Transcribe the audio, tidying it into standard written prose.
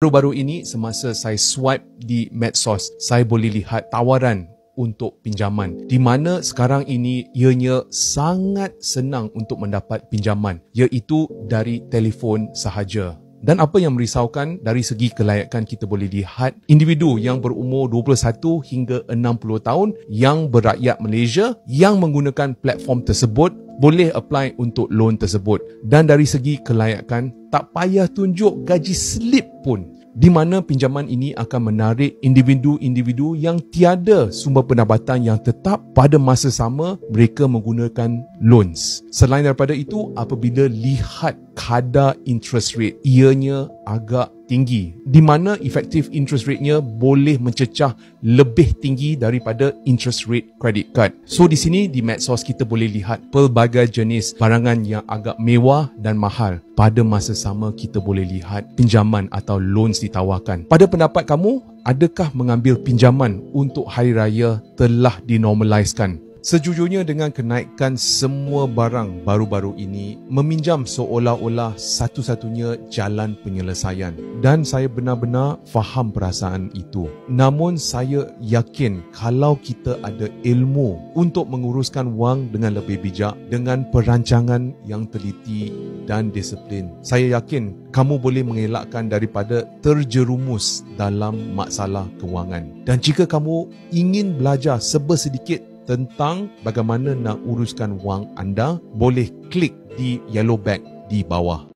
Baru-baru ini semasa saya swipe di medsos, saya boleh lihat tawaran untuk pinjaman di mana sekarang ini ianya sangat senang untuk mendapat pinjaman, iaitu dari telefon sahaja. Dan apa yang merisaukan, dari segi kelayakan kita boleh lihat individu yang berumur 21 hingga 60 tahun yang berakyat Malaysia yang menggunakan platform tersebut boleh apply untuk loan tersebut. Dan dari segi kelayakan, tak payah tunjuk gaji slip pun, di mana pinjaman ini akan menarik individu-individu yang tiada sumber pendapatan yang tetap pada masa sama mereka menggunakan loans. Selain daripada itu, apabila lihat kadar interest rate, ianya agak tinggi, di mana effective interest rate-nya boleh mencecah lebih tinggi daripada interest rate credit card. So di sini di medsos kita boleh lihat pelbagai jenis barangan yang agak mewah dan mahal. Pada masa sama kita boleh lihat pinjaman atau loans ditawarkan. Pada pendapat kamu, adakah mengambil pinjaman untuk hari raya telah dinormaliskan? Sejujurnya dengan kenaikan semua barang baru-baru ini, meminjam seolah-olah satu-satunya jalan penyelesaian. Dan saya benar-benar faham perasaan itu. Namun saya yakin kalau kita ada ilmu untuk menguruskan wang dengan lebih bijak, dengan perancangan yang teliti dan disiplin, saya yakin kamu boleh mengelakkan daripada terjerumus dalam masalah kewangan. Dan jika kamu ingin belajar sebersedikit tentang bagaimana nak uruskan wang anda, boleh klik di yellow bag di bawah.